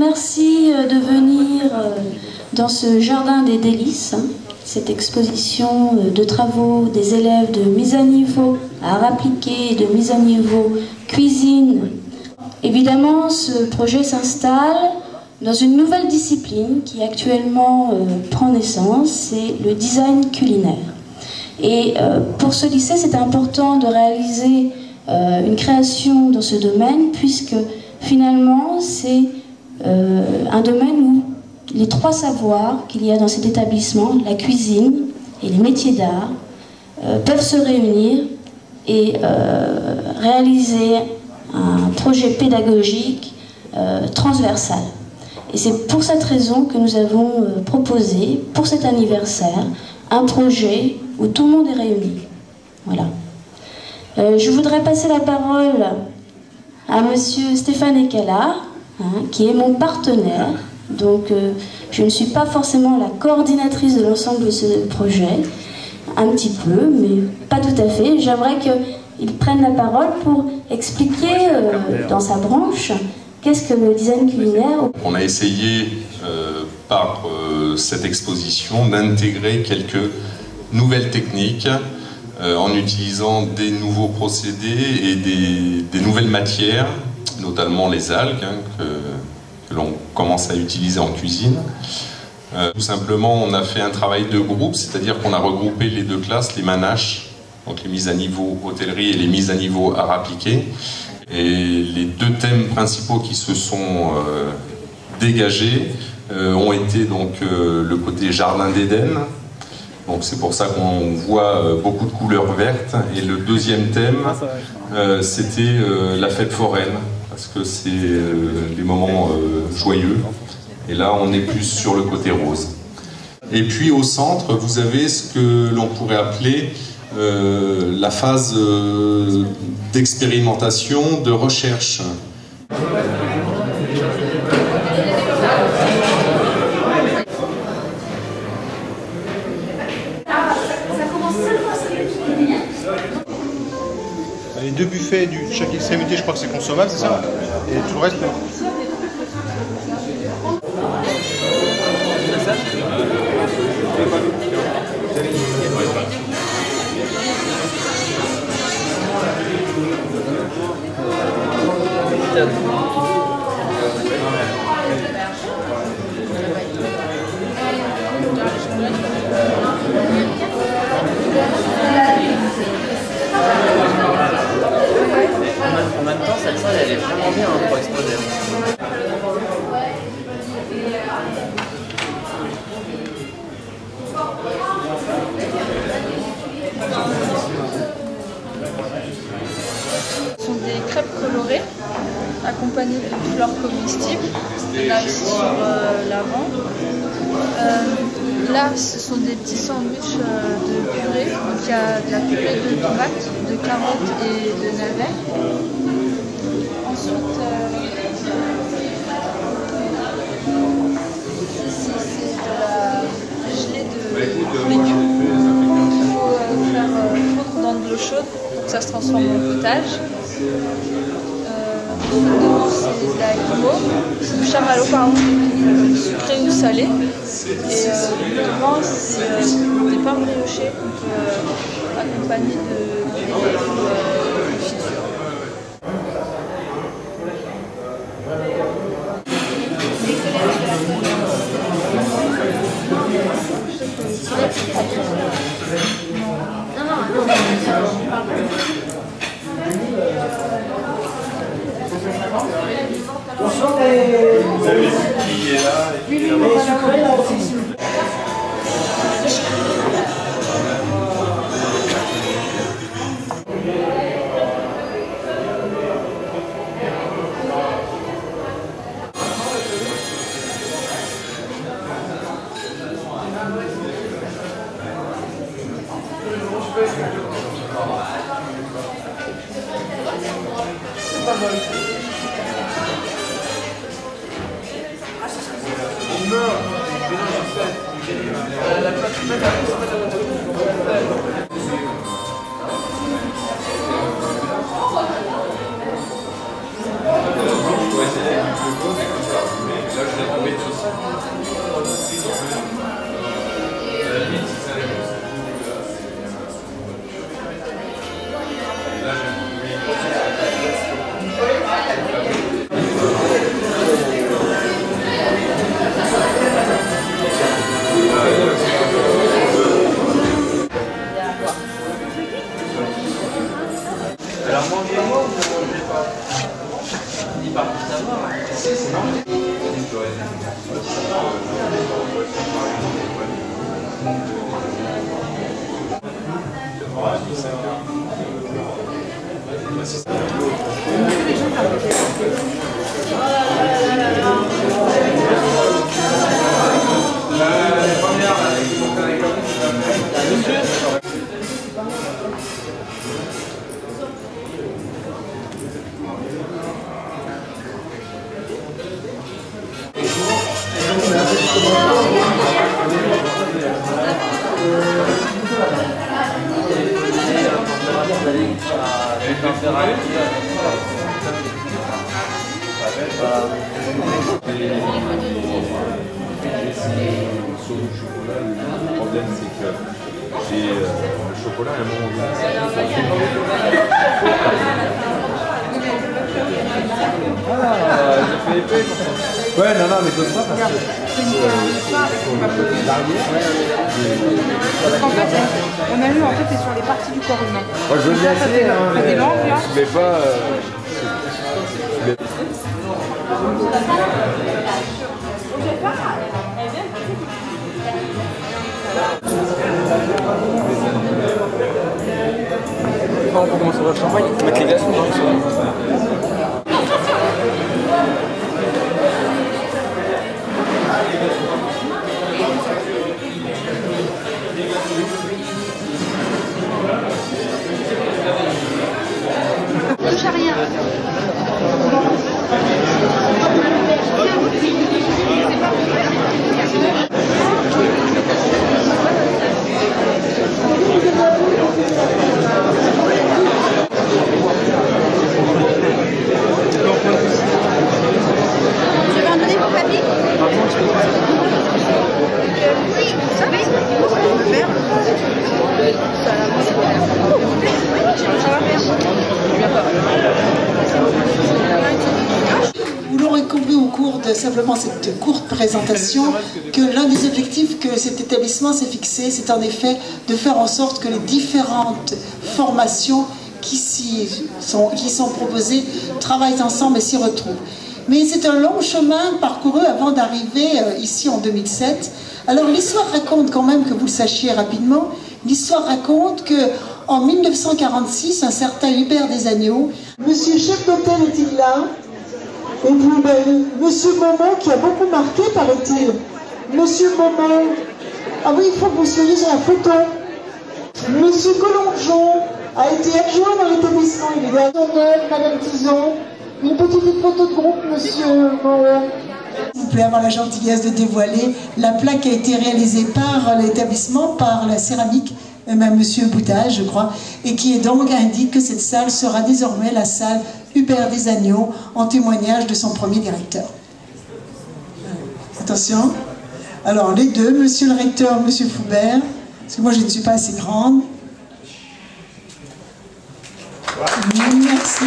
remercie de venir dans ce jardin des délices, cette exposition de travaux des élèves de mise à niveau art appliqué et de mise à niveau cuisine. Évidemment, ce projet s'installe dans une nouvelle discipline qui actuellement prend naissance, c'est le design culinaire. Et pour ce lycée, c'était important de réaliser une création dans ce domaine, puisque finalement, c'est un domaine où les trois savoirs qu'il y a dans cet établissement, la cuisine et les métiers d'art, peuvent se réunir et réaliser un projet pédagogique transversal. Et c'est pour cette raison que nous avons proposé, pour cet anniversaire, un projet où tout le monde est réuni. Voilà. Je voudrais passer la parole à monsieur Stéphane Ekala, qui est mon partenaire. Donc, je ne suis pas forcément la coordinatrice de l'ensemble de ce projet, un petit peu, mais pas tout à fait. J'aimerais qu'il prenne la parole pour expliquer dans sa branche qu'est-ce que le design culinaire. On a essayé par cette exposition d'intégrer quelques nouvelles techniques en utilisant des nouveaux procédés et des nouvelles matières, notamment les algues que l'on commence à utiliser en cuisine. Tout simplement, on a fait un travail de groupe, c'est-à-dire qu'on a regroupé les deux classes, les MANACH, donc les mises à niveau hôtellerie et les mises à niveau art appliqué. Et les deux thèmes principaux qui se sont dégagés ont été donc le côté jardin d'Éden. Donc c'est pour ça qu'on voit beaucoup de couleurs vertes. Et le deuxième thème, c'était la fête foraine, parce que c'est des moments joyeux. Et là, on est plus sur le côté rose. Et puis au centre, vous avez ce que l'on pourrait appeler la phase d'expérimentation, de recherche. Les deux buffets de chaque extrémité, je crois que c'est consommable, c'est ça? Et tout le reste, non. En même temps, cette salle, elle est vraiment bien pour exposer. Ce sont des crêpes colorées, accompagnées de fleurs comestibles, là ici sur l'avant. Là, ce sont des petits sandwichs de purée, donc il y a de la purée de tomates, de carottes et de navets. Ensuite, ici c'est de la gelée de légumes. Il faut faire fondre dans de l'eau chaude pour que ça se transforme en potage. Devant c'est de la guimau, c'est du chamallow pardon, sucré ou salé. Et devant c'est des pains briochés qu'on peut accompagner de confiture. Là, Le problème, c'est que j'ai le chocolat à un moment donné. J'ai fait épais. Ouais, non, mais je pas parce que. Parce qu'en fait, on a eu en fait, c'est sur les parties du corps humain. Moi, je veux bien essayer, hein, mais je voulais pas. On commence à voir le champagne, il faut mettre les glaçons dans le sol. Touche à rien. Vous l'aurez compris au cours de simplement cette courte présentation que l'un des objectifs que cet établissement s'est fixé, c'est en effet de faire en sorte que les différentes formations qui sont proposées travaillent ensemble et s'y retrouvent. Mais c'est un long chemin parcouru avant d'arriver ici en 2007. Alors l'histoire raconte quand même, que vous le sachiez rapidement, l'histoire raconte que en 1946, un certain Hubert Desagneaux, Monsieur chef d'hôtel est-il là? Et puis, Monsieur Momon qui a beaucoup marqué, paraît-il. Monsieur Momon, ah oui, il faut que vous soyez sur la photo. Monsieur Collongeon a été adjoint dans l'établissement, il est derrière Madame Tison. Une petite photo de groupe, Monsieur Momon. Vous pouvez avoir la gentillesse de dévoiler la plaque qui a été réalisée par l'établissement, par la céramique, même Monsieur Boutage, je crois, et qui est donc indique que cette salle sera désormais la salle Hubert Desagneaux, en témoignage de son premier directeur. Attention. Alors les deux, Monsieur le recteur, Monsieur Foubert, parce que moi je ne suis pas assez grande. Merci.